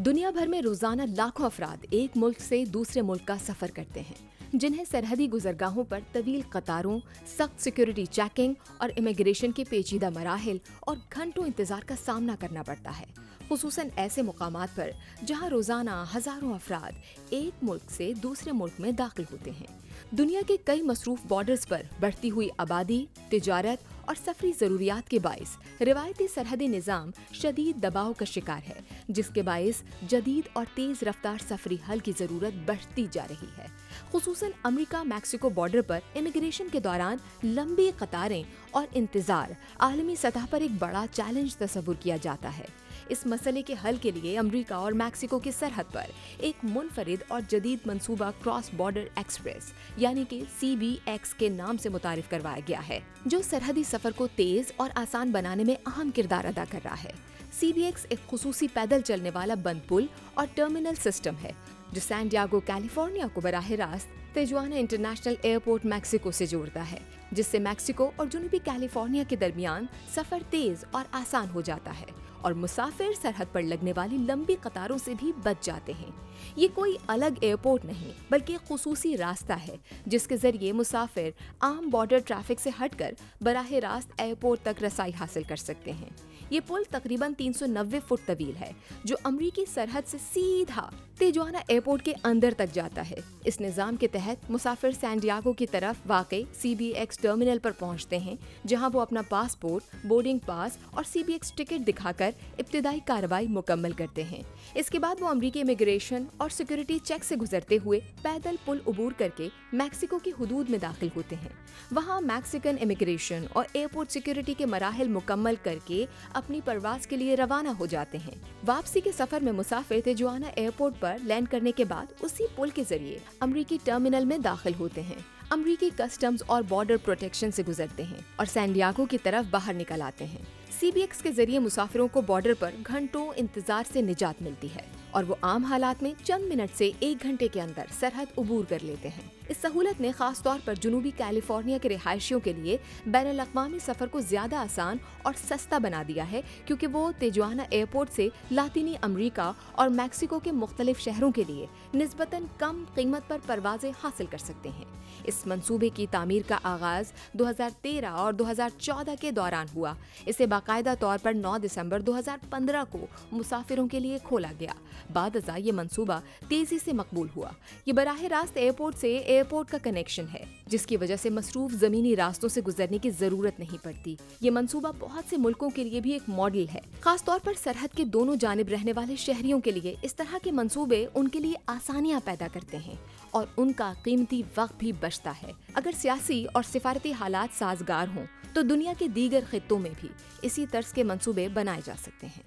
दुनिया भर में रोजाना लाखों अफराद एक मुल्क से दूसरे मुल्क का सफर करते हैं, जिन्हें सरहदी गुजरगाहों पर तवील कतारों, सख्त सिक्योरिटी चेकिंग और इमिग्रेशन के पेचीदा मराहिल और घंटों इंतजार का सामना करना पड़ता है, खुसूसन ऐसे मुकामात पर जहां रोजाना हजारों अफराद एक मुल्क से दूसरे मुल्क में दाखिल होते हैं। दुनिया के कई मसरूफ बॉर्डर्स पर बढ़ती हुई आबादी, तिजारत और सफरी ज़रूरियात के बाइस रिवायती सरहदी निज़ाम शदीद दबाव का शिकार है, जिसके बाइस जदीद और तेज़ रफ्तार सफरी हल की ज़रूरत बढ़ती जा रही है। खुसूसन अमेरिका मैक्सिको बॉर्डर पर इमिग्रेशन के दौरान लंबी कतारें और इंतज़ार आलमी सतह पर एक बड़ा चैलेंज तस्वुर किया जाता है। इस मसले के हल के लिए अमेरिका और मैक्सिको की सरहद पर एक मुनफरिद और जदीद मंसूबा क्रॉस बॉर्डर एक्सप्रेस यानी कि CBX के नाम से मुतारिफ करवाया गया है, जो सरहदी सफर को तेज और आसान बनाने में अहम किरदार अदा कर रहा है। CBX एक खुसूसी पैदल चलने वाला बंद पुल और टर्मिनल सिस्टम है, जो सैन डिएगो कैलिफोर्निया को बराह रास्त तिजुआना इंटरनेशनल एयरपोर्ट मैक्सिको से जोड़ता है, जिससे मैक्सिको और जुनूबी कैलिफोर्निया के दरमियान सफर तेज और आसान हो जाता है और मुसाफिर सरहद पर लगने वाली लंबी कतारों से भी बच जाते हैं। ये कोई अलग एयरपोर्ट नहीं, बल्कि एक खुसूसी रास्ता है जिसके जरिए मुसाफिर आम बॉर्डर ट्रैफिक से हटकर बराह रास्त एयरपोर्ट तक रसाई हासिल कर सकते हैं। ये पुल तकरीबन 390 फुट तवील है, जो अमरीकी सरहद से सीधा तिजुआना एयरपोर्ट के अंदर तक जाता है। इस निज़ाम के तहत मुसाफिर सैन डिएगो की तरफ वाक़ई CBX टर्मिनल पर पहुंचते हैं, जहां वो अपना पासपोर्ट, बोर्डिंग पास और CBX टिकट दिखाकर इब्तिदाई कार्रवाई मुकम्मल करते हैं। इसके बाद वो अमरीकी इमिग्रेशन और सिक्योरिटी चेक से गुजरते हुए पैदल पुल उबूर करके मैक्सिको की हुदूद में दाखिल होते हैं। वहाँ मैक्सिकन इमिग्रेशन और एयरपोर्ट सिक्योरिटी के मराहिल मुकम्मल करके अपनी परवाज के लिए रवाना हो जाते हैं। वापसी के सफर में मुसाफिर तिजुआना एयरपोर्ट पर लैंड करने के बाद उसी पुल के जरिए अमरीकी टर्मिनल में दाखिल होते हैं, अमरीकी कस्टम्स और बॉर्डर प्रोटेक्शन से गुजरते हैं और सैन डिएगो की तरफ बाहर निकल आते हैं। CBX के जरिए मुसाफिरों को बॉर्डर पर घंटों इंतजार से निजात मिलती है और वो आम हालात में चंद मिनट से 1 घंटे के अंदर सरहद उबूर कर लेते हैं। इस सहूलत ने खास तौर पर जुनूबी कैलिफोर्निया के रिहायशियों के लिए बैनुल अक़वामी सफर को ज्यादा आसान और सस्ता बना दिया है, क्योंकि वो तिजुआना एयरपोर्ट से लातीनी अमरीका और मैक्सिको के मुख्तलिफ शहरों के लिए निस्बतन कम कीमत पर परवाजें हासिल कर सकते हैं। इस मंसूबे की तामीर का आगाज 2013 और 2014 के दौरान हुआ। इसे बाकायदा तौर पर 9 दिसंबर 2015 को मुसाफिरों के लिए खोला गया। बाद ये मंसूबा तेजी से मकबूल हुआ। ये बराह रास्त एयरपोर्ट से एयरपोर्ट का कनेक्शन है, जिसकी वजह से मसरूफ जमीनी रास्तों से गुजरने की जरूरत नहीं पड़ती। ये मंसूबा बहुत से मुल्कों के लिए भी एक मॉडल है, खास तौर पर सरहद के दोनों जानिब रहने वाले शहरियों के लिए। इस तरह के मंसूबे उनके लिए आसानियां पैदा करते हैं और उनका कीमती वक्त भी बचता है। अगर सियासी और सिफारती हालात साजगार हों तो दुनिया के दीगर खित्तों में भी इसी तर्ज के मंसूबे बनाए जा सकते हैं।